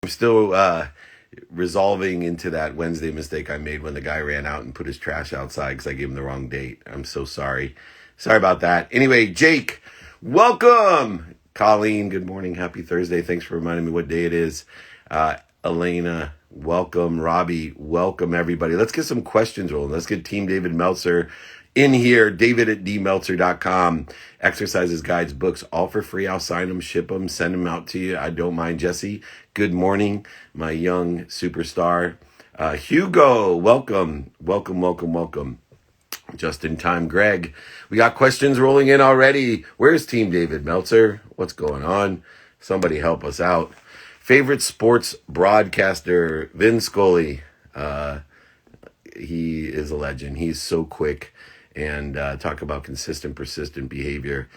I'm still resolving into that Wednesday mistake I made when the guy ran out and put his trash outside because I gave him the wrong date. I'm so sorry. Sorry about that. Anyway, Jake, welcome. Colleen, good morning. Happy Thursday. Thanks for reminding me what day it is. Elena, welcome. Robbie, welcome everybody. Let's get some questions rolling. Let's get Team David Meltzer in here. David at dmeltzer.com. Exercises, guides, books, all for free. I'll sign them, ship them, send them out to you. I don't mind. Jesse, good morning. My young superstar. Hugo, welcome. Welcome, welcome, welcome. Just in time, Greg. We got questions rolling in already. Where's Team David Meltzer? What's going on? Somebody help us out. Favorite sports broadcaster, Scully. He is a legend. He's so quick and talk about consistent, persistent behavior.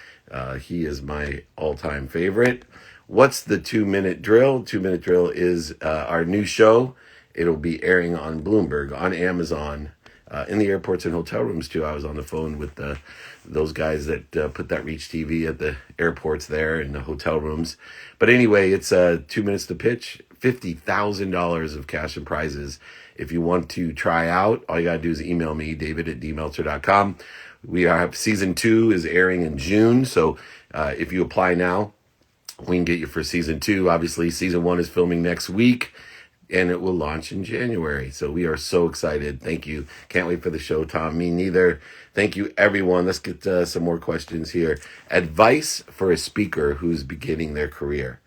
He is my all-time favorite. What's the 2-minute drill? 2-minute drill is our new show. It'll be airing on Bloomberg, on Amazon, in the airports and hotel rooms too. I was on the phone with those guys that put that Reach TV at the airports there in the hotel rooms. But anyway, it's 2 minutes to pitch, $50,000 of cash and prizes. If you want to try out, all you got to do is email me, david at dmeltzer.com. We have season 2 is airing in June. So if you apply now, we can get you for season 2. Obviously, season 1 is filming next week, and it will launch in January. So we are so excited. Thank you. Can't wait for the show, Tom. Me neither. Thank you, everyone. Let's get some more questions here. Advice for a speaker who's beginning their career.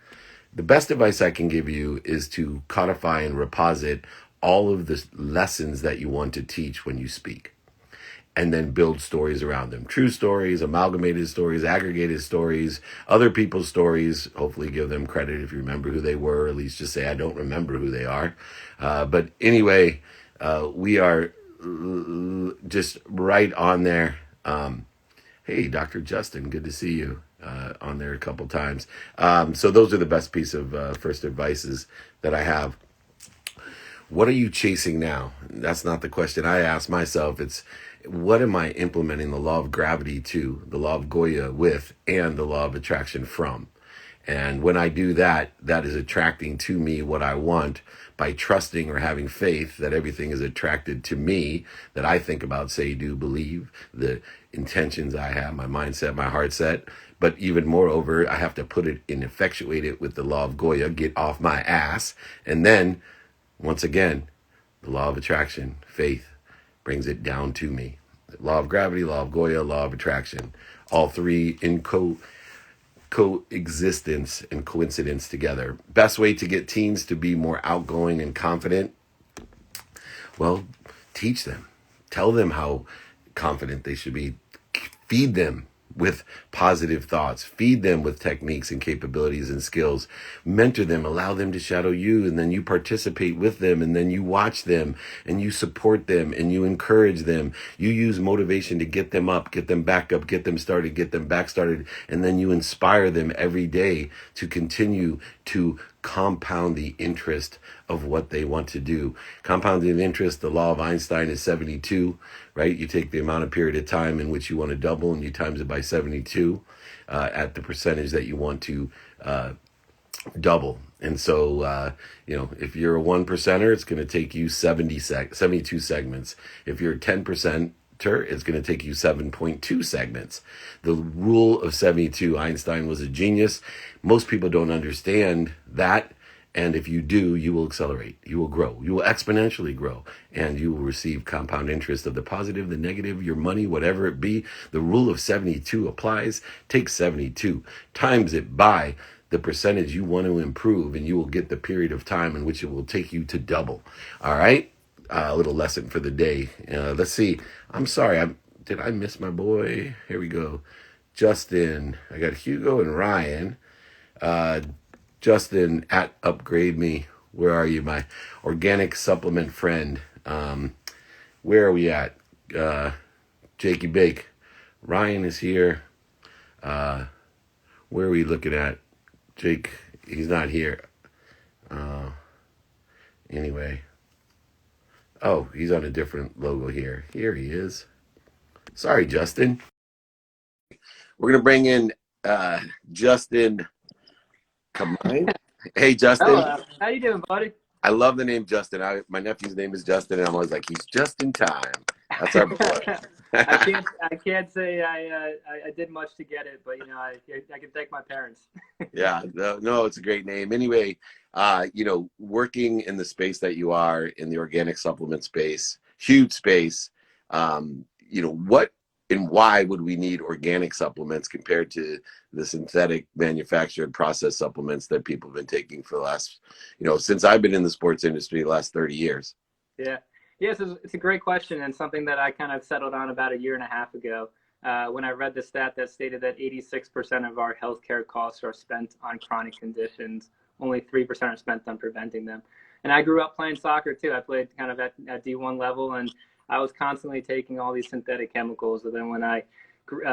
The best advice I can give you is to codify and reposit all of the lessons that you want to teach when you speak, and then build stories around them. True stories, amalgamated stories, aggregated stories, other people's stories. Hopefully give them credit if you remember who they were, or at least just say, I don't remember who they are. But anyway, we are just right on there. Hey, Dr. Justin, good to see you on there a couple times. So those are the best piece of first advices that I have. What are you chasing now? That's not the question I ask myself. It's what am I implementing the law of gravity to, the law of Goya with, and the law of attraction from? And when I do that, that is attracting to me what I want by trusting or having faith that everything is attracted to me, that I think about, say, do, believe, the intentions I have, my mindset, my heart set. But even moreover, I have to put it and effectuate it with the law of Goya, get off my ass, and then once again, the law of attraction, faith, brings it down to me. Law of gravity, law of Goya, law of attraction. All three in coexistence and coincidence together. Best way to get teens to be more outgoing and confident? Well, teach them. Tell them how confident they should be. Feed them with positive thoughts. Feed them with techniques and capabilities and skills. Mentor them, allow them to shadow you, and then you participate with them, and then you watch them, and you support them, and you encourage them. You use motivation to get them up, get them back up, get them started, get them back started, and then you inspire them every day to continue to compound the interest of what they want to do. Compounding interest, the law of Einstein is 72, right? You take the amount of period of time in which you want to double and you times it by 72 at the percentage that you want to double. And so, if you're a 1%er, it's going to take you 72 segments. If you're a 10%, it's going to take you 7.2 segments. The rule of 72, Einstein was a genius. Most people don't understand that. And if you do, you will accelerate. You will grow. You will exponentially grow. And you will receive compound interest of the positive, the negative, your money, whatever it be. The rule of 72 applies. Take 72, times it by the percentage you want to improve, and you will get the period of time in which it will take you to double. All right? A little lesson for the day. Let's see. I'm sorry. Did I miss my boy? Here we go. Justin. I got Hugo and Ryan. Justin at Upgrade Me. Where are you, my organic supplement friend? Where are we at? Jakey Bake. Ryan is here. Where are we looking at? Jake, he's not here. Anyway. Oh, he's on a different logo here. Here he is. Sorry, Justin. We're going to bring in Justin Kamine. Hey, Oh, Justin. how you doing, buddy? I love the name Justin. My nephew's name is Justin, and I'm always like, he's just in time. That's our boy. I can't say I did much to get it, but I can thank my parents. Yeah, no, it's a great name. Anyway, working in the space that you are in the organic supplement space, huge space. What and why would we need organic supplements compared to the synthetic manufactured processed supplements that people have been taking for the last, since I've been in the sports industry the last 30 years? Yeah. Yes, it's a great question and something that I kind of settled on about a year and a half ago when I read the stat that stated that 86% of our healthcare costs are spent on chronic conditions, only 3% are spent on preventing them. And I grew up playing soccer too. I played kind of at D1 level, and I was constantly taking all these synthetic chemicals. And then when I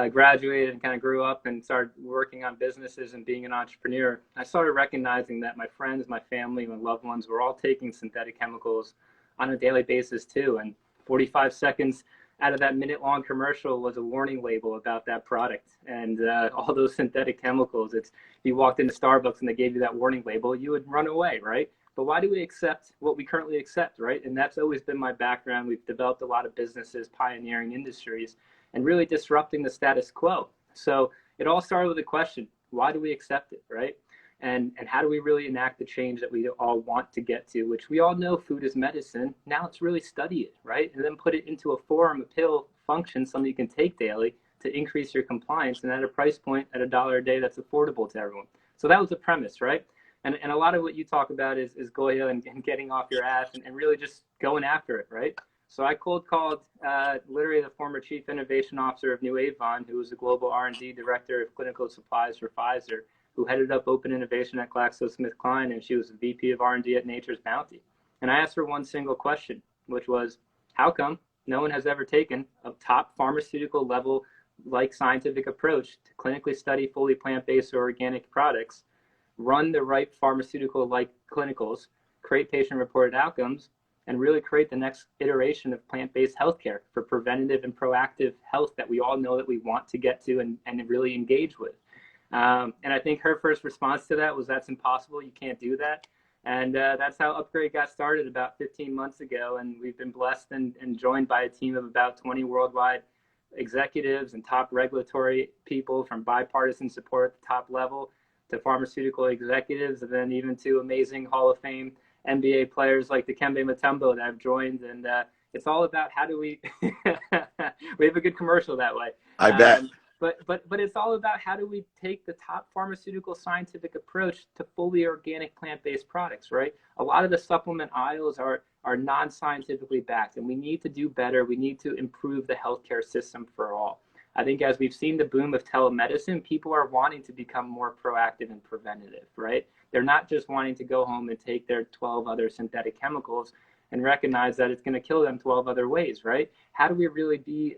graduated and kind of grew up and started working on businesses and being an entrepreneur, I started recognizing that my friends, my family, my loved ones were all taking synthetic chemicals on a daily basis too. And 45 seconds out of that minute-long commercial was a warning label about that product and all those synthetic chemicals. It's if you walked into Starbucks and they gave you that warning label, you would run away, right? But why do we accept what we currently accept, right? And that's always been my background. We've developed a lot of businesses, pioneering industries, and really disrupting the status quo. So it all started with a question: why do we accept it, right? And how do we really enact the change that we all want to get to, which we all know food is medicine. Now let's really study it, right? And then put it into a form, a pill function, something you can take daily to increase your compliance and at a price point at $1 a day that's affordable to everyone. So that was the premise, right? And a lot of what you talk about is Goya and getting off your ass and really just going after it, right? So I cold called literally the former chief innovation officer of New Avon, who was the global R&D director of clinical supplies for Pfizer, who headed up open innovation at GlaxoSmithKline, and she was the VP of R&D at Nature's Bounty. And I asked her one single question, which was, how come no one has ever taken a top pharmaceutical level like scientific approach to clinically study fully plant-based or organic products, run the right pharmaceutical like clinicals, create patient-reported outcomes, and really create the next iteration of plant-based healthcare for preventative and proactive health that we all know that we want to get to and really engage with. And I think her first response to that was, that's impossible. You can't do that. And that's how Upgrade got started about 15 months ago. And we've been blessed and joined by a team of about 20 worldwide executives and top regulatory people, from bipartisan support at the top level to pharmaceutical executives, and then even to amazing Hall of Fame NBA players like Dikembe Mutombo that have joined. And it's all about how do we we have a good commercial that way. I bet. Um, but it's all about how do we take the top pharmaceutical scientific approach to fully organic plant-based products, right? A lot of the supplement aisles are non-scientifically backed, and we need to do better. We need to improve the healthcare system for all. I think as we've seen the boom of telemedicine, people are wanting to become more proactive and preventative, right? They're not just wanting to go home and take their 12 other synthetic chemicals and recognize that it's going to kill them 12 other ways, right? How do we really be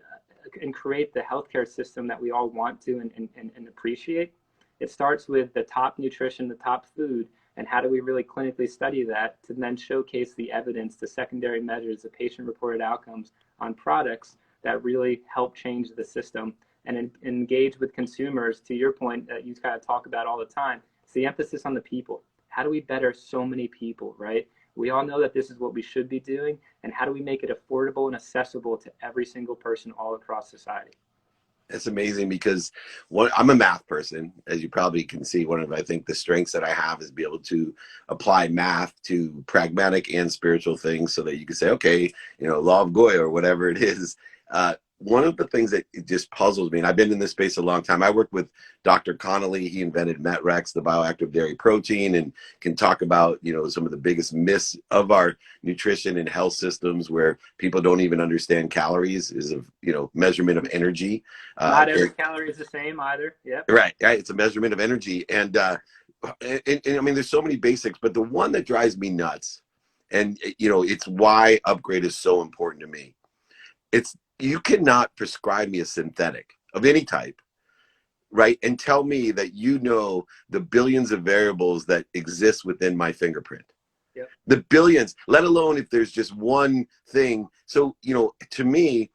and create the healthcare system that we all want to and appreciate? It starts with the top nutrition, the top food, and how do we really clinically study that to then showcase the evidence, the secondary measures, the patient-reported outcomes on products that really help change the system and engage with consumers. To your point that you kind of talk about all the time, it's the emphasis on the people. How do we better so many people, right? We all know that this is what we should be doing, and how do we make it affordable and accessible to every single person all across society? It's amazing because I'm a math person, as you probably can see. One of, I think, the strengths that I have is be able to apply math to pragmatic and spiritual things, so that you can say, okay, law of Goya or whatever it is. One of the things that it just puzzles me, and I've been in this space a long time. I work with Dr. Connolly. He invented Metrex, the bioactive dairy protein, and can talk about some of the biggest myths of our nutrition and health systems, where people don't even understand calories is a measurement of energy. Not every calorie is the same either. Yep. Right. It's a measurement of energy. And I mean, there's so many basics, but the one that drives me nuts, and it's why Upgrade is so important to me. It's, you cannot prescribe me a synthetic of any type, right, and tell me that the billions of variables that exist within my fingerprint. Yep. The billions, let alone if there's just one thing. So, to me,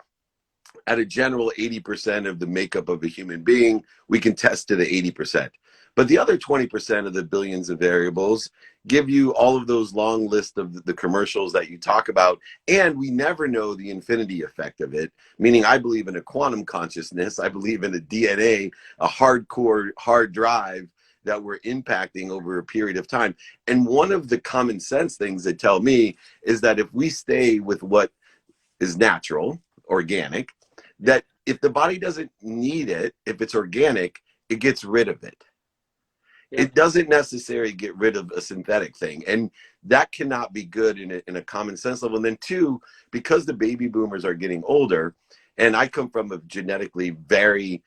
at a general 80% of the makeup of a human being, we can test to the 80%. But the other 20% of the billions of variables give you all of those long list of the commercials that you talk about. And we never know the infinity effect of it, meaning I believe in a quantum consciousness. I believe in a DNA, a hardcore hard drive that we're impacting over a period of time. And one of the common sense things that tell me is that if we stay with what is natural, organic, that if the body doesn't need it, if it's organic, it gets rid of it. Yeah. It doesn't necessarily get rid of a synthetic thing. And that cannot be good in a common sense level. And then two, because the baby boomers are getting older, and I come from a genetically very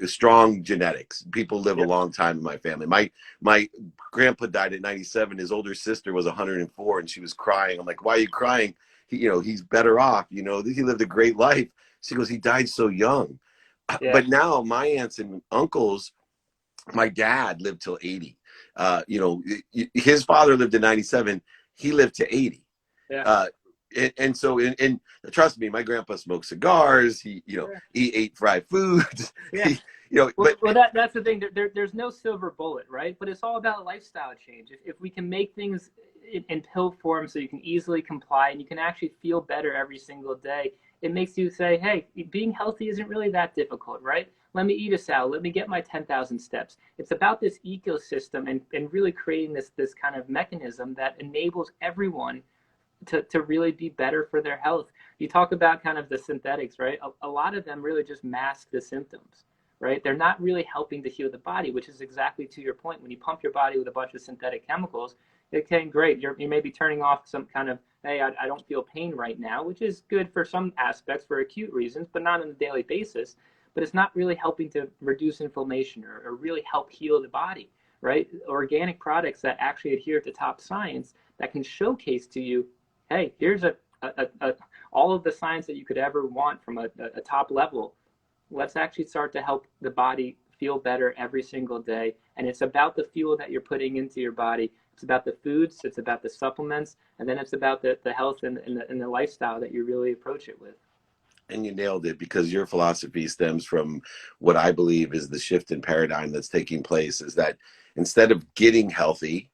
strong genetics. People live a long time in my family. My grandpa died at 97. His older sister was 104 and she was crying. I'm like, why are you crying? He's better off. He lived a great life. She goes, he died so young. Yeah. But now my aunts and uncles, my dad lived till 80. His father lived to 97. He lived to 80. Yeah. And so, and trust me, my grandpa smoked cigars. He ate fried foods. Yeah. Well, that's the thing. There's no silver bullet, right? But it's all about lifestyle change. If we can make things in pill form so you can easily comply and you can actually feel better every single day, it makes you say, hey, being healthy isn't really that difficult, right? Let me eat a salad. Let me get my 10,000 steps. It's about this ecosystem and really creating this kind of mechanism that enables everyone to really be better for their health. You talk about kind of the synthetics, right? A lot of them really just mask the symptoms, right? They're not really helping to heal the body, which is exactly to your point. When you pump your body with a bunch of synthetic chemicals, okay, great. You may be turning off some kind of, hey, I don't feel pain right now, which is good for some aspects for acute reasons, but not on a daily basis. But it's not really helping to reduce inflammation or really help heal the body, right? Organic products that actually adhere to top science that can showcase to you, hey, here's all of the science that you could ever want from a top level. Let's actually start to help the body feel better every single day. And it's about the fuel that you're putting into your body. It's about the foods, it's about the supplements, and then it's about the health and the lifestyle that you really approach it with. And you nailed it, because your philosophy stems from what I believe is the shift in paradigm that's taking place, is that instead of getting healthy,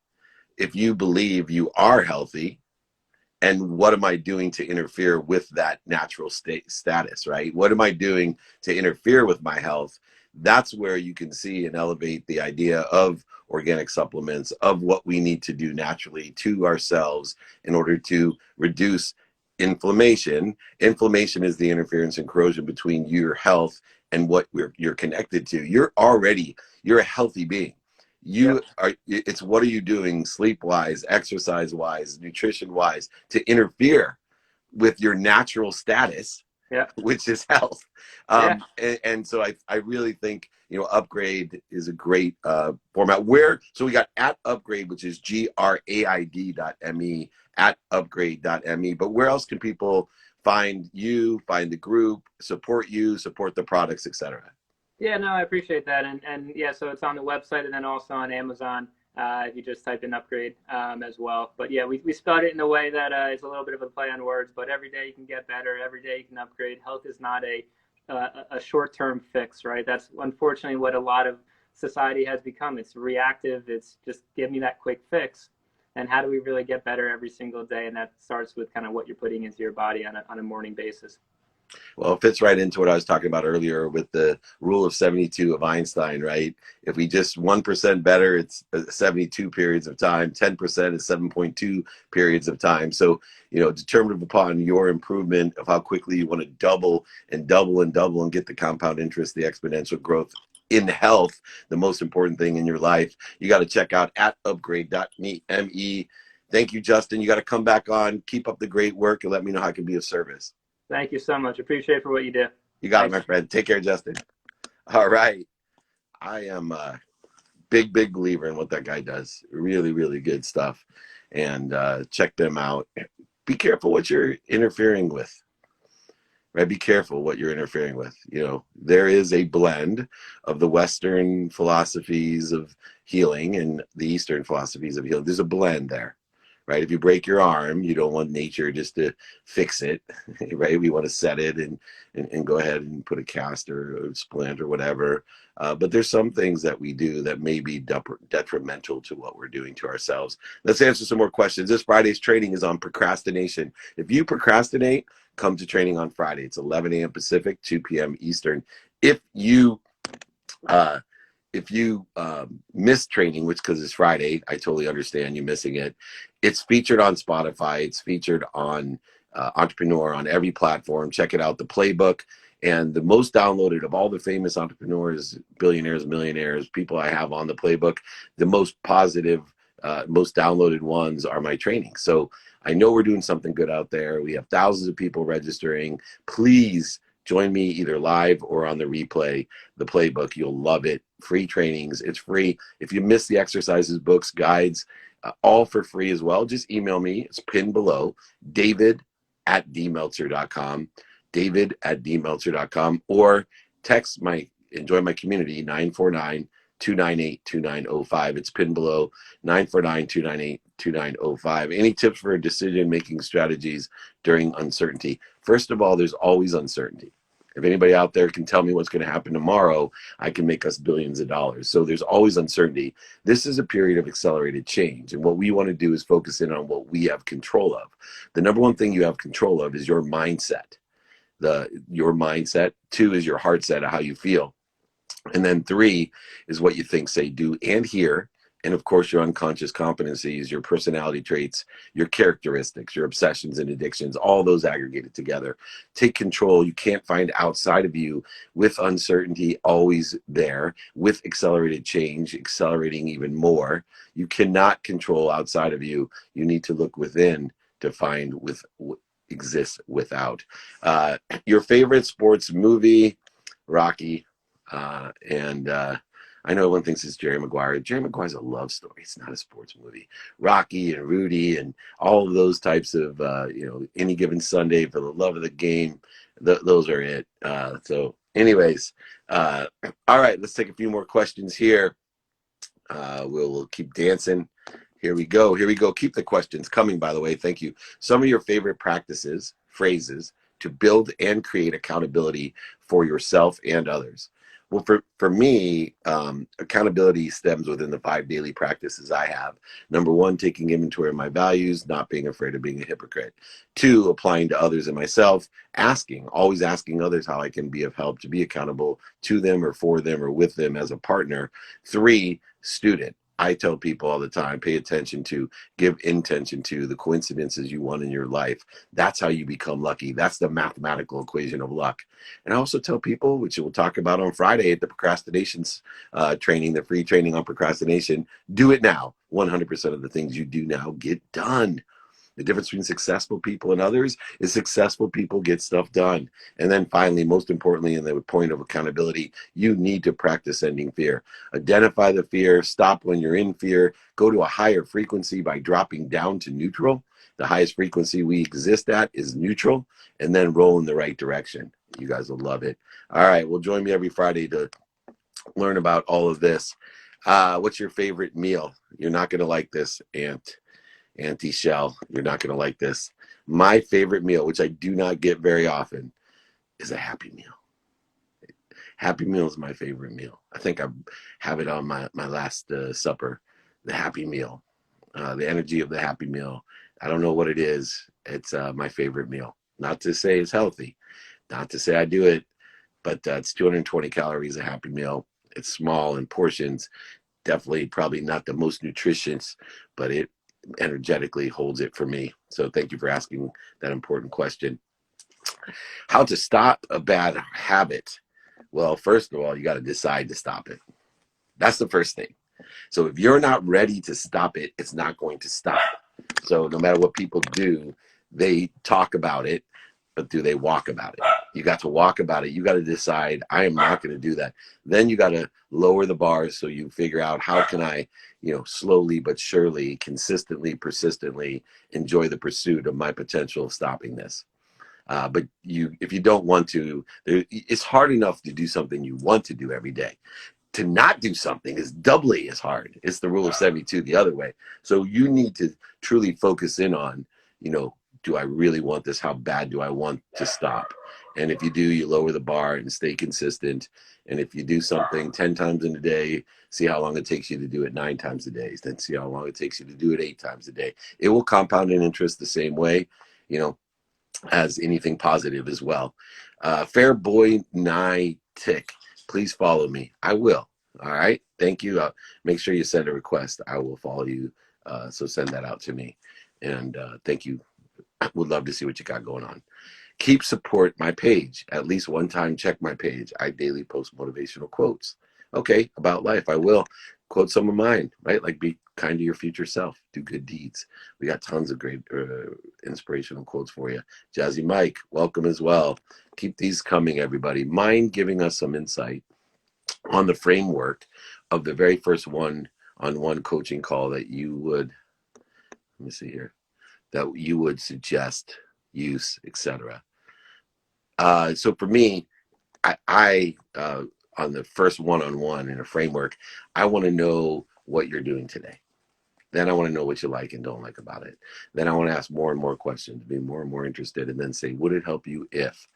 if you believe you are healthy, and what am I doing to interfere with that natural status, right? What am I doing to interfere with my health? That's where you can see and elevate the idea of organic supplements, of what we need to do naturally to ourselves in order to reduce inflammation. Inflammation is the interference and corrosion between your health and what you're connected to. You're a healthy being. It's what are you doing sleep wise, exercise wise, nutrition wise to interfere with your natural status, which is health. And so I really think Upgrade is a great format. So we got at Upgrade, which is graid.me, at upgrade.me. But where else can people find you, find the group, support you, support the products, etc.? Yeah, no, I appreciate that. And yeah, so it's on the website and then also on Amazon if you just type in Upgrade as well. But yeah, we spelled it in a way that it's a little bit of a play on words, but every day you can get better. Every day you can upgrade. Health is not a short-term fix, right? That's unfortunately what a lot of society has become. It's reactive. It's just give me that quick fix. And how do we really get better every single day? And that starts with kind of what you're putting into your body on a morning basis. Well, it fits right into what I was talking about earlier with the rule of 72 of Einstein, right? If we just 1% better, it's 72 periods of time. 10% is 7.2 periods of time. So, determined upon your improvement of how quickly you want to double and double and double and get the compound interest, the exponential growth in health, the most important thing in your life, you got to check out at upgrade.me. Thank you, Justin. You got to come back on, keep up the great work, and let me know how I can be of service. Thank you so much. Appreciate it for what you do. You got it, my friend. Take care, Justin. All right. I am a big believer in what that guy does. Really, really good stuff. And check them out. Be careful what you're interfering with. Right? Be careful what you're interfering with. There is a blend of the Western philosophies of healing and the Eastern philosophies of healing. There's a blend there. right? If you break your arm, you don't want nature just to fix it, right? We want to set it and go ahead and put a cast or a splint or whatever. But there's some things that we do that may be detrimental to what we're doing to ourselves. Let's answer some more questions. This Friday's training is on procrastination. If you procrastinate, come to training on Friday. It's 11 a.m. Pacific, 2 p.m. Eastern. If you uh, miss training, which because it's Friday, I totally understand you missing it. It's featured on Spotify. It's featured on Entrepreneur on every platform. Check it out. The playbook and the most downloaded of all the famous entrepreneurs, billionaires, millionaires, people I have on the playbook, the most positive, most downloaded ones are my trainings. So I know we're doing something good out there. We have thousands of people registering. Please join me either live or on the replay, the playbook. You'll love it. Free trainings. It's free. If you miss the exercises, books, guides, all for free as well, just email me. It's pinned below, david@dmeltzer.com, david@dmeltzer.com, or text Enjoy My Community, 949-298-2905. It's pinned below, 949-298-2905. Any tips for decision-making strategies during uncertainty? First of all, there's always uncertainty. If anybody out there can tell me what's going to happen tomorrow, I can make us billions of dollars. So there's always uncertainty. This is a period of accelerated change. And what we want to do is focus in on what we have control of. The number one thing you have control of is your mindset. Your mindset. 2 is your heart set of how you feel. And then 3 is what you think, say, do, and hear. And of course, your unconscious competencies, your personality traits, your characteristics, your obsessions and addictions, all those aggregated together. Take control. You can't find outside of you, with uncertainty always there, with accelerated change, accelerating even more. You cannot control outside of you. You need to look within to find exists without. Your favorite sports movie, Rocky. I know everyone thinks it's Jerry Maguire. Jerry Maguire's a love story. It's not a sports movie. Rocky and Rudy and all of those types of, Any Given Sunday, For the Love of the Game, those are it. So anyways, all right, let's take a few more questions here. We'll keep dancing. Here we go. Keep the questions coming, by the way. Thank you. Some of your favorite practices, phrases to build and create accountability for yourself and others. Well, for me, accountability stems within the 5 daily practices I have. Number 1, taking inventory of my values, not being afraid of being a hypocrite. 2, applying to others and myself, always asking others how I can be of help to be accountable to them or for them or with them as a partner. 3, student. I tell people all the time, pay attention to, give intention to the coincidences you want in your life. That's how you become lucky. That's the mathematical equation of luck. And I also tell people, which we'll talk about on Friday at the procrastinations training, the free training on procrastination, do it now. 100% of the things you do now get done. The difference between successful people and others is successful people get stuff done. And then finally, most importantly, in the point of accountability, you need to practice ending fear. Identify the fear, stop when you're in fear, go to a higher frequency by dropping down to neutral. The highest frequency we exist at is neutral, and then roll in the right direction. You guys will love it. All right, well, join me every Friday to learn about all of this. What's your favorite meal? You're not going to like this, Auntie Shell, you're not going to like this. My favorite meal, which I do not get very often, is a Happy Meal. Happy Meal is my favorite meal. I think I have it on my last supper, the Happy Meal. The energy of the Happy Meal. I don't know what it is. It's my favorite meal. Not to say it's healthy. Not to say I do it, but it's 220 calories a Happy Meal. It's small in portions. Definitely probably not the most nutritious, but it energetically holds it for me. So thank you for asking that important question. How to stop a bad habit? Well, first of all, you got to decide to stop it. That's the first thing. So if you're not ready to stop it, it's not going to stop. So no matter what people do, they talk about it, but do they walk about it? You got to walk about it. You got to decide, I am not going to do that. Then you got to lower the bars so you figure out, how can I, slowly but surely, consistently, persistently enjoy the pursuit of my potential of stopping this. But if you don't want to, it's hard enough to do something you want to do every day. to not do something is doubly as hard. It's the rule of 72 the other way. So you need to truly focus in on, do I really want this? How bad do I want to stop? And if you do, you lower the bar and stay consistent. And if you do something 10 times in a day, see how long it takes you to do it 9 times a day. Then see how long it takes you to do it 8 times a day. It will compound in interest the same way, as anything positive as well. Fair boy Nye Tick, please follow me. I will. All right. Thank you. Make sure you send a request. I will follow you. So send that out to me. And thank you. I would love to see what you got going on. Keep support my page. At least one time, check my page. I daily post motivational quotes. Okay, about life. I will quote some of mine, right? Like, be kind to your future self. Do good deeds. We got tons of great inspirational quotes for you. Jazzy Mike, welcome as well. Keep these coming, everybody. Mind giving us some insight on the framework of the very first one-on-one coaching call that you would, let me see here, that you would suggest, use, etc. So for me, I on the first one-on-one in a framework, I want to know what you're doing today. Then I want to know what you like and don't like about it. Then I want to ask more and more questions, be more and more interested, and then say, would it help you if?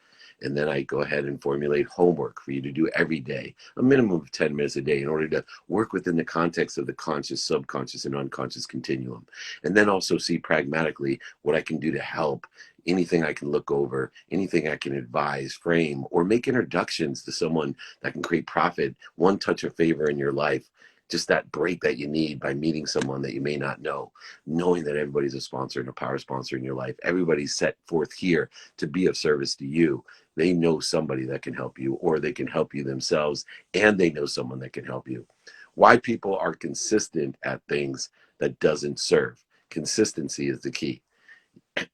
And then I go ahead and formulate homework for you to do every day, a minimum of 10 minutes a day, in order to work within the context of the conscious, subconscious, and unconscious continuum. And then also see pragmatically what I can do to help, anything I can look over, anything I can advise, frame, or make introductions to someone that can create profit, one touch of favor in your life. Just that break that you need by meeting someone that you may not know, knowing that everybody's a sponsor and a power sponsor in your life. Everybody's set forth here to be of service to you. They know somebody that can help you, or they can help you themselves, and they know someone that can help you. Why people are consistent at things that doesn't serve. Consistency is the key.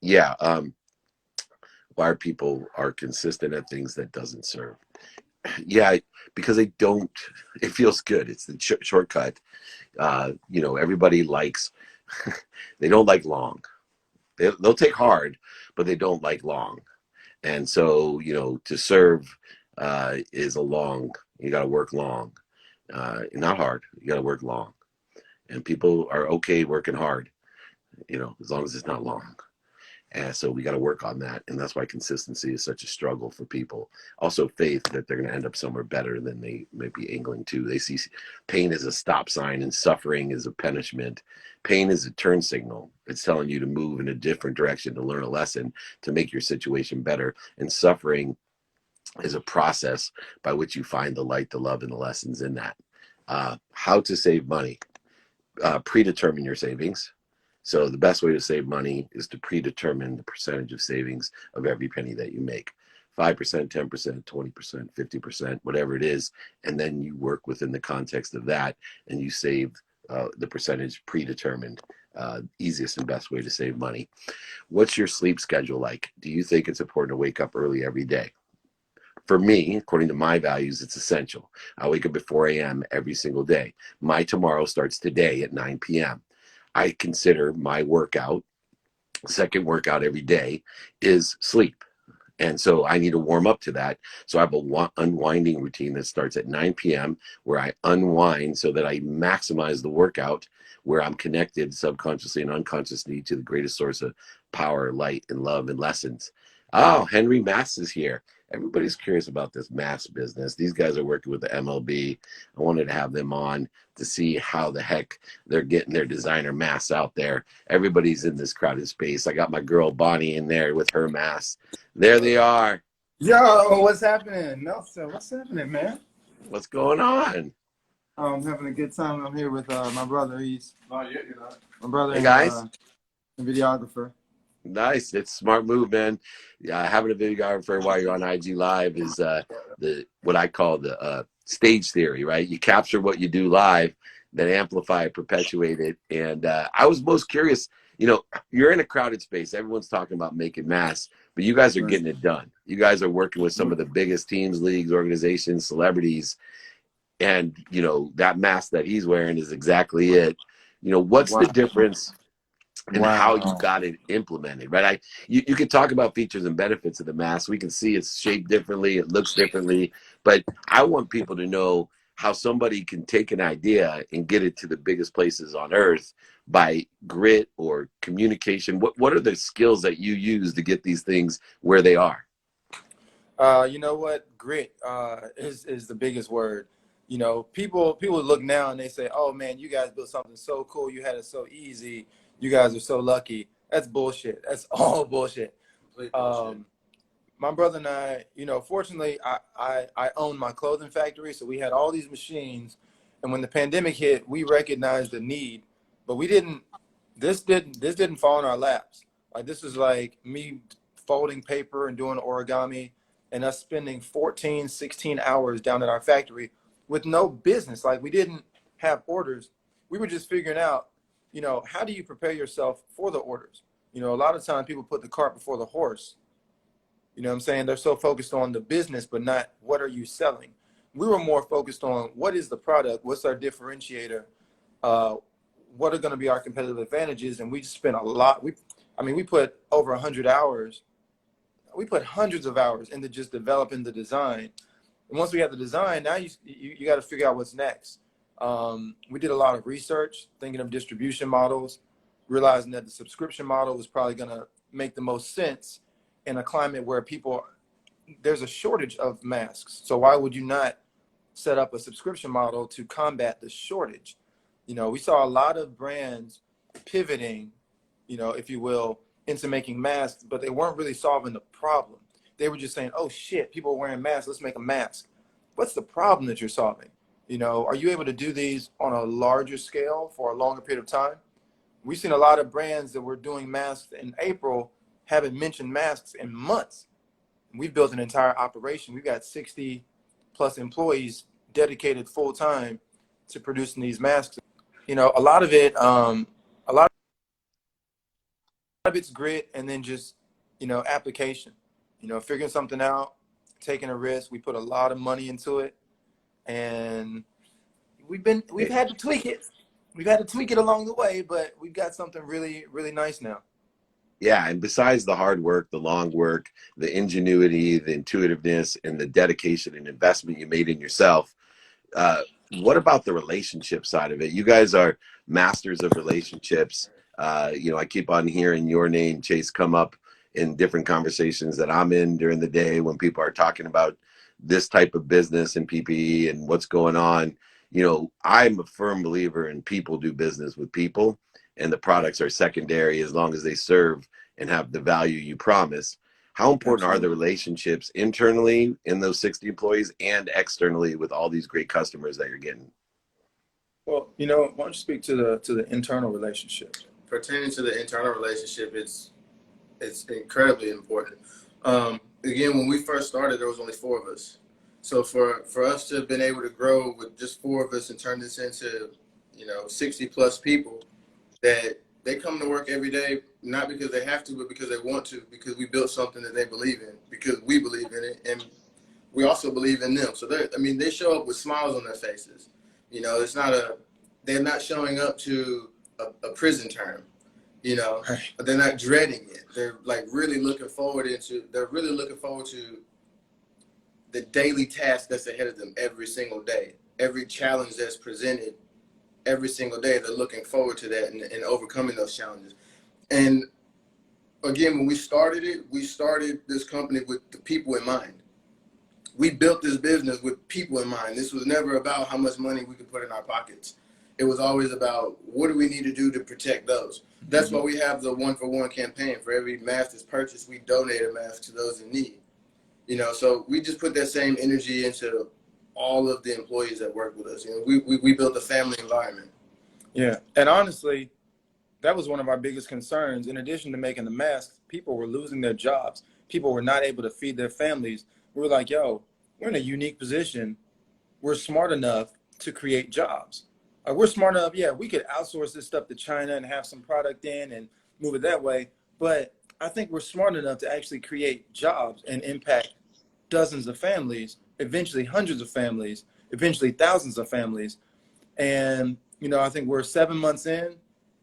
Yeah. Why people are consistent at things that doesn't serve. Yeah, because they don't, it feels good. It's the shortcut. Everybody likes, they don't like long. They'll take hard, but they don't like long. And so, to serve is a long, you got to work long, not hard. You got to work long. And people are okay working hard, as long as it's not long. And so we got to work on that. And that's why consistency is such a struggle for people. Also, faith that they're going to end up somewhere better than they may be angling to. They see pain as a stop sign and suffering as a punishment. Pain is a turn signal. It's telling you to move in a different direction, to learn a lesson, to make your situation better. And suffering is a process by which you find the light, the love, and the lessons in that. How to save money. Predetermine your savings. So the best way to save money is to predetermine the percentage of savings of every penny that you make. 5%, 10%, 20%, 50%, whatever it is. And then you work within the context of that, and you save the percentage predetermined. Easiest and best way to save money. What's your sleep schedule like? Do you think it's important to wake up early every day? For me, according to my values, it's essential. I wake up at 4 a.m. every single day. My tomorrow starts today at 9 p.m. I consider my workout, second workout every day, is sleep. And so I need to warm up to that. So I have a unwinding routine that starts at 9 p.m. where I unwind so that I maximize the workout, where I'm connected subconsciously and unconsciously to the greatest source of power, light, and love and lessons. Oh, Henry Mass is here. Everybody's curious about this mass business. These guys are working with the MLB. I wanted to have them on to see how the heck they're getting their designer masks out there. Everybody's in this crowded space. I got my girl Bonnie in there with her mask. There they are. Yo, what's happening? Meltzer, what's happening, man? What's going on? I'm having a good time. I'm here with my brother. He's my brother. Hey, guys. And videographer. Nice. It's a smart move, man. Having a videographer while you're on IG Live is what I call the stage theory, right? You capture what you do live, then amplify it, perpetuate it. And I was most curious, you're in a crowded space. Everyone's talking about making masks, but you guys are getting it done. You guys are working with some of the biggest teams, leagues, organizations, celebrities. And, that mask that he's wearing is exactly it. What's the difference and how you got it implemented, right? You can talk about features and benefits of the mask. We can see it's shaped differently, it looks differently, but I want people to know how somebody can take an idea and get it to the biggest places on earth by grit or communication. What are the skills that you use to get these things where they are? You know what? Grit is the biggest word. You know, people look now and they say, "Oh man, you guys built something so cool. You had it so easy. You guys are so lucky." That's bullshit. That's all bullshit. My brother and I, you know, fortunately, I own my clothing factory, so we had all these machines, and when the pandemic hit, we recognized the need, but we didn't. This didn't fall in our laps. Like, this is like me folding paper and doing origami, and us spending 14, 16 hours down at our factory with no business. Like, we didn't have orders. We were just figuring out, you know, how do you prepare yourself for the orders? You know, a lot of times people put the cart before the horse. You know what I'm saying? They're so focused on the business, but not what are you selling. We were more focused on what is the product, what's our differentiator, what are going to be our competitive advantages, and we just spent a lot. We put over 100 hours. We put hundreds of hours into just developing the design. And once we have the design, now you got to figure out what's next. We did a lot of research, thinking of distribution models, realizing that the subscription model was probably going to make the most sense in a climate where there's a shortage of masks. So why would you not set up a subscription model to combat the shortage? You know, we saw a lot of brands pivoting, you know, if you will, into making masks, but they weren't really solving the problem. They were just saying, oh shit, people are wearing masks, let's make a mask. What's the problem that you're solving? You know, are you able to do these on a larger scale for a longer period of time? We've seen a lot of brands that were doing masks in April haven't mentioned masks in months. We've built an entire operation. We've got 60 plus employees dedicated full time to producing these masks. You know, a lot of it's grit, and then just, you know, application, you know, figuring something out, taking a risk. We put a lot of money into it, and we've had to tweak it. We've had to tweak it along the way, but we've got something really, really nice now. Yeah, and besides the hard work, the long work, the ingenuity, the intuitiveness, and the dedication and investment you made in yourself, what about the relationship side of it? You guys are masters of relationships. You know, I keep on hearing your name, Chase, come up in different conversations that I'm in during the day when people are talking about this type of business and PPE and what's going on. You know, I'm a firm believer in people do business with people, and the products are secondary as long as they serve and have the value you promise. How important are the relationships internally in those 60 employees and externally with all these great customers that you're getting? Well, you know, why don't you speak to the internal relationship? Pertaining to the internal relationship, it's incredibly important. Again, when we first started, there was only 4 of us. So for us to have been able to grow with just 4 of us and turn this into, you know, 60 plus people, that they come to work every day, not because they have to, but because they want to, because we built something that they believe in, because we believe in it, and we also believe in them. So they show up with smiles on their faces. You know, they're not showing up to a prison term, you know, but they're not dreading it. They're like really looking forward to the daily task that's ahead of them every single day, every challenge that's presented every single day. They're looking forward to that and overcoming those challenges. And again, when we started this company with the people in mind. We built this business with people in mind. This was never about how much money we could put in our pockets. It was always about what do we need to do to protect those. That's why we have the 1-for-1 campaign. For every mask that's purchased, we donate a mask to those in need. You know, so we just put that same energy into all of the employees that work with us. You know, we built a family environment. Yeah, and honestly, that was one of our biggest concerns. In addition to making the masks, people were losing their jobs. People were not able to feed their families. We were like, yo, we're in a unique position. We're smart enough to create jobs. We're smart enough, yeah, we could outsource this stuff to China and have some product in and move it that way. But I think we're smart enough to actually create jobs and impact dozens of families, eventually hundreds of families, eventually thousands of families. And, you know, I think we're 7 months in,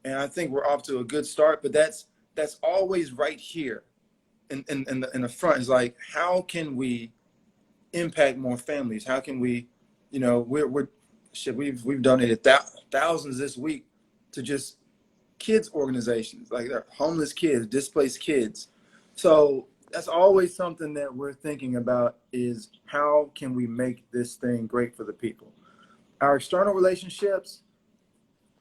and I think we're off to a good start. But that's always right here in the front. Is like, how can we impact more families? How can we, You know, we've donated thousands this week to just kids organizations, like they're homeless kids, displaced kids. So that's always something that we're thinking about, is how can we make this thing great for the people? Our external relationships,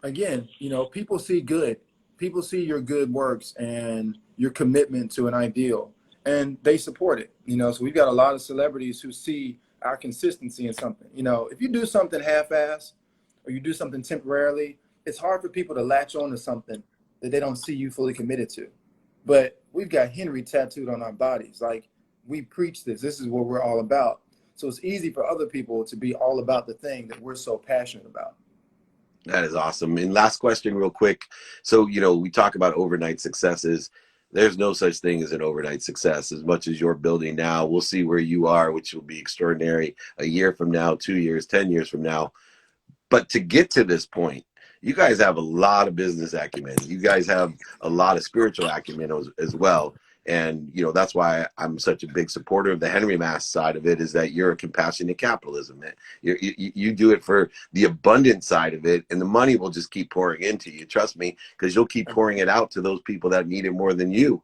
again, you know, people see good. People see your good works and your commitment to an ideal, and they support it. You know, so we've got a lot of celebrities who see our consistency in something. You know, if you do something half-assed or you do something temporarily, it's hard for people to latch on to something that they don't see you fully committed to. But we've got Henry tattooed on our bodies. Like, we preach this. This is what we're all about. So it's easy for other people to be all about the thing that we're so passionate about. That is awesome. And last question real quick. So, you know, we talk about overnight successes. There's no such thing as an overnight success. As much as you're building now, we'll see where you are, which will be extraordinary a year from now, 2 years, 10 years from now. But to get to this point, you guys have a lot of business acumen. You guys have a lot of spiritual acumen as well. And, you know, that's why I'm such a big supporter of the Henry Mass side of it, is that you're a compassionate capitalism, man. You do it for the abundant side of it, and the money will just keep pouring into you. Trust me, because you'll keep pouring it out to those people that need it more than you.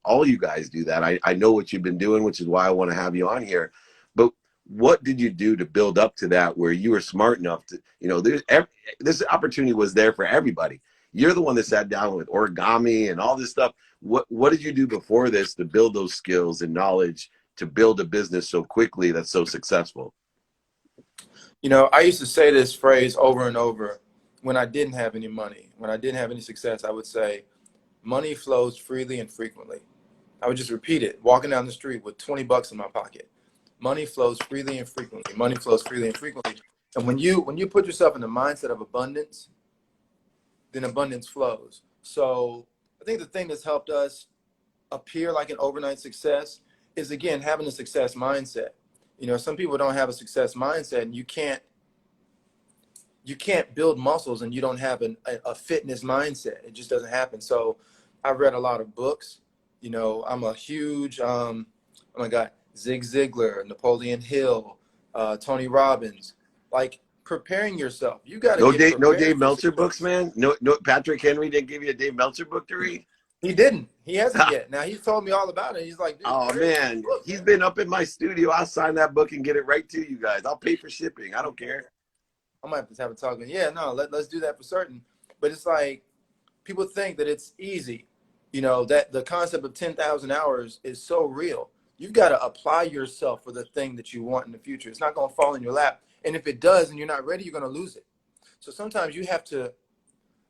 All you guys do that. I know what you've been doing, which is why I want to have you on here. But what did you do to build up to that, where you were smart enough to, you know, this opportunity was there for everybody. You're the one that sat down with origami and all this stuff. What did you do before this to build those skills and knowledge to build a business so quickly that's so successful? You know, I used to say this phrase over and over when I didn't have any money. When I didn't have any success, I would say, money flows freely and frequently. I would just repeat it, walking down the street with 20 bucks in my pocket. Money flows freely and frequently. Money flows freely and frequently. And when you put yourself in the mindset of abundance, then abundance flows. So I think the thing that's helped us appear like an overnight success is, again, having a success mindset. You know, some people don't have a success mindset, and you can't build muscles and you don't have a fitness mindset. It just doesn't happen. So I've read a lot of books. You know, I'm a huge, oh my God, Zig Ziglar, Napoleon Hill, Tony Robbins. Like, preparing yourself. You got to get prepared. No Dave Meltzer books, man. No Patrick Henry didn't give you a Dave Meltzer book to read. He didn't. He hasn't yet. Now, he's told me all about it. He's like, dude, oh man, he's been up in my studio. I'll sign that book and get it right to you guys. I'll pay for shipping. I don't care. I might have to have a talk. Yeah, no, let's do that for certain. But it's like, people think that it's easy. You know, that the concept of 10,000 hours is so real. You've got to apply yourself for the thing that you want in the future. It's not going to fall in your lap. And if it does and you're not ready, you're going to lose it. So sometimes you have to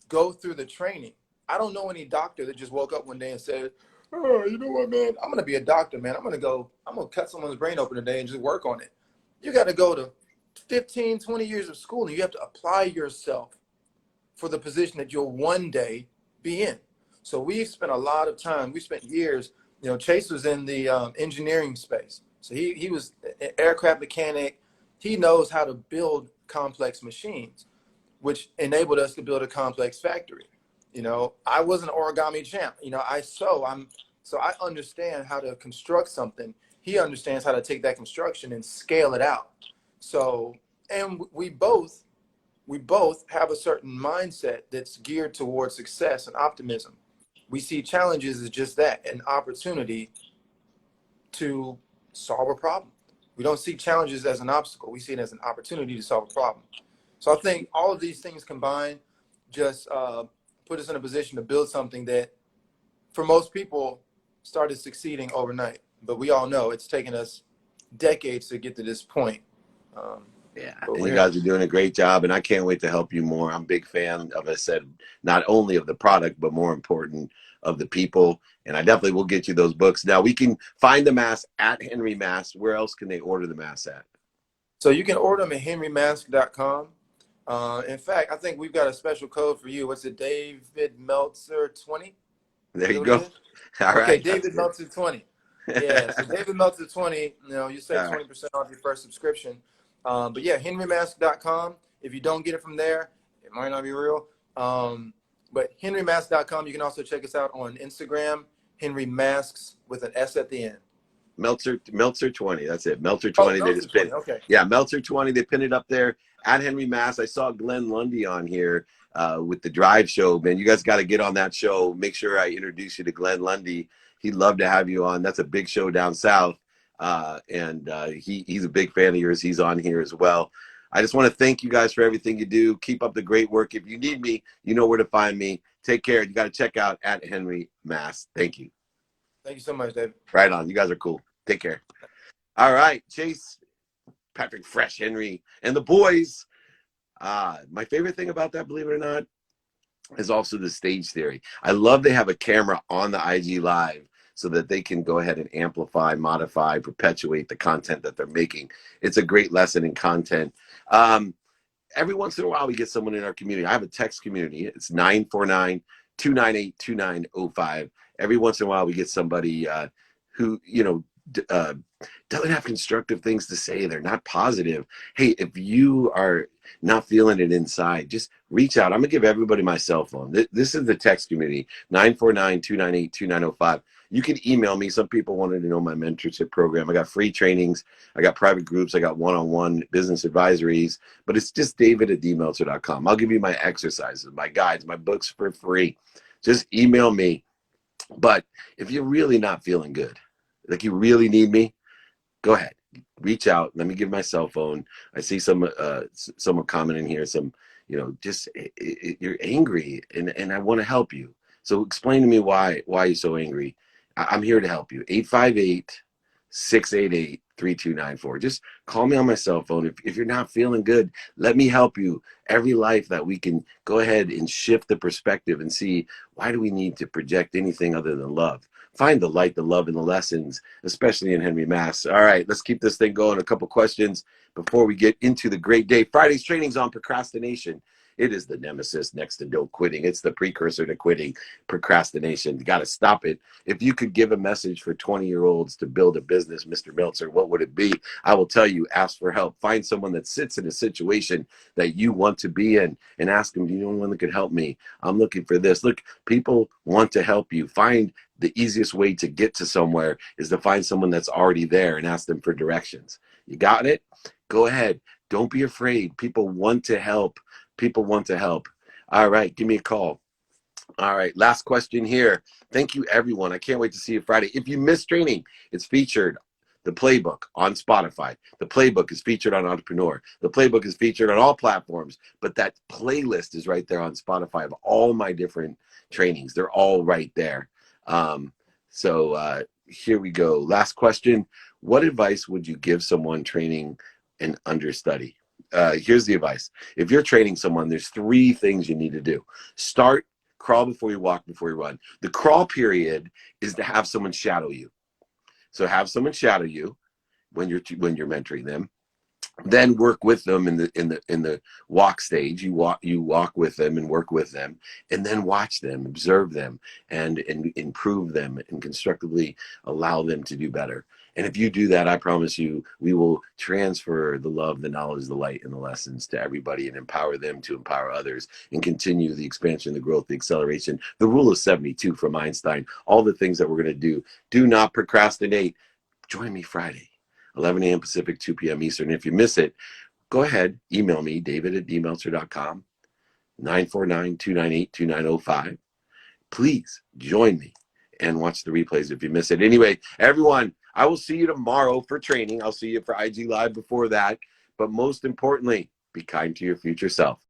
go through the training. I don't know any doctor that just woke up one day and said, oh, you know what, man, I'm going to be a doctor, man. I'm going to cut someone's brain open today and just work on it. You got to go to 15, 20 years of school, and you have to apply yourself for the position that you'll one day be in. So we spent a lot of time. We spent years. You know, Chase was in the engineering space. So he was an aircraft mechanic. He knows how to build complex machines, which enabled us to build a complex factory. You know, I was an origami champ. You know, so I understand how to construct something. He understands how to take that construction and scale it out. So, and we both have a certain mindset that's geared towards success and optimism. We see challenges as just that, an opportunity to solve a problem. We don't see challenges as an obstacle. We see it as an opportunity to solve a problem. So I think all of these things combined just put us in a position to build something that, for most people, started succeeding overnight. But we all know it's taken us decades to get to this point. Yeah, and you guys are doing a great job, and I can't wait to help you more. I'm a big fan of, I said, not only of the product, but more important, of the people. And I definitely will get you those books. Now, we can find the mask at Henry Mask. Where else can they order the masks at? So you can order them at henrymask.com. In fact, I think we've got a special code for you. What's it, David Meltzer 20? There you go. All right. Okay, David Meltzer 20. Yeah, so David Meltzer 20, you know, you save 20% off your first subscription. But yeah, henrymask.com. If you don't get it from there, it might not be real. But henrymask.com. You can also check us out on Instagram, Henry Masks with an S at the end. Meltzer 20. That's it. Meltzer Oh, 20. They Meltzer just pinned. 20. Okay. Yeah, Meltzer 20. They pinned it up there at Henry Mass. I saw Glenn Lundy on here with the Drive Show. Man, you guys got to get on that show. Make sure I introduce you to Glenn Lundy. He'd love to have you on. That's a big show down south. He's a big fan of yours. He's on here as well. I just want to thank you guys for everything you do. Keep up the great work. If you need me, you know where to find me. Take care. You got to check out at Henry Mass. Thank you. Thank you so much, David. Right on. You guys are cool. Take care. All right, Chase, Patrick, Fresh, Henry, and the boys. My favorite thing about that, believe it or not, is also the stage theory. I love they have a camera on the IG Live so that they can go ahead and amplify, modify, perpetuate the content that they're making. It's a great lesson in content. Every once in a while, we get someone in our community. I have a text community. It's 949-298-2905. Every once in a while, we get somebody who, doesn't have constructive things to say. They're not positive. Hey, if you are not feeling it inside, just reach out. I'm going to give everybody my cell phone. This is the text community, 949-298-2905. You can email me. Some people wanted to know my mentorship program. I got free trainings. I got private groups. I got one-on-one business advisories. But it's just david@dmeltzer.com. I'll give you my exercises, my guides, my books for free. Just email me. But if you're really not feeling good, like you really need me, go ahead, reach out. Let me give my cell phone. I see someone commenting here, you're angry and I want to help you. So explain to me why you're so angry. I'm here to help you. 858-688-3294. Just call me on my cell phone. If you're not feeling good, let me help you. Every life that we can go ahead and shift the perspective and see, why do we need to project anything other than love? Find the light, the love, and the lessons, especially in Henry Mass. All right, let's keep this thing going. A couple questions before we get into the great day. Friday's training's on procrastination. It is the nemesis next to no quitting. It's the precursor to quitting, procrastination. You got to stop it. If you could give a message for 20-year-olds to build a business, Mr. Meltzer, what would it be? I will tell you, ask for help. Find someone that sits in a situation that you want to be in and ask them, do you know anyone that could help me? I'm looking for this. Look, people want to help you. Find the easiest way to get to somewhere is to find someone that's already there and ask them for directions. You got it? Go ahead. Don't be afraid. People want to help. People want to help. All right, give me a call. All right, last question here. Thank you, everyone. I can't wait to see you Friday. If you missed training, it's featured, the playbook, on Spotify. The playbook is featured on Entrepreneur. The playbook is featured on all platforms, but that playlist is right there on Spotify of all my different trainings. They're all right there. Here we go. Last question. What advice would you give someone training an understudy? Here's the advice. If you're training someone, there's 3 things you need to do. Start, crawl before you walk, before you run. The crawl period is to have someone shadow you. So have someone shadow you when you're mentoring them. Then work with them in the walk stage. You walk with them and work with them, and then watch them, observe them, and improve them, and constructively allow them to do better. And if you do that, I promise you, we will transfer the love, the knowledge, the light, and the lessons to everybody and empower them to empower others and continue the expansion, the growth, the acceleration, the rule of 72 from Einstein, all the things that we're going to do. Do not procrastinate. Join me Friday, 11 a.m. Pacific, 2 p.m. Eastern. If you miss it, go ahead, email me, david@dmeltzer.com, 949-298-2905. Please join me and watch the replays if you miss it. Anyway, everyone, I will see you tomorrow for training. I'll see you for IG Live before that. But most importantly, be kind to your future self.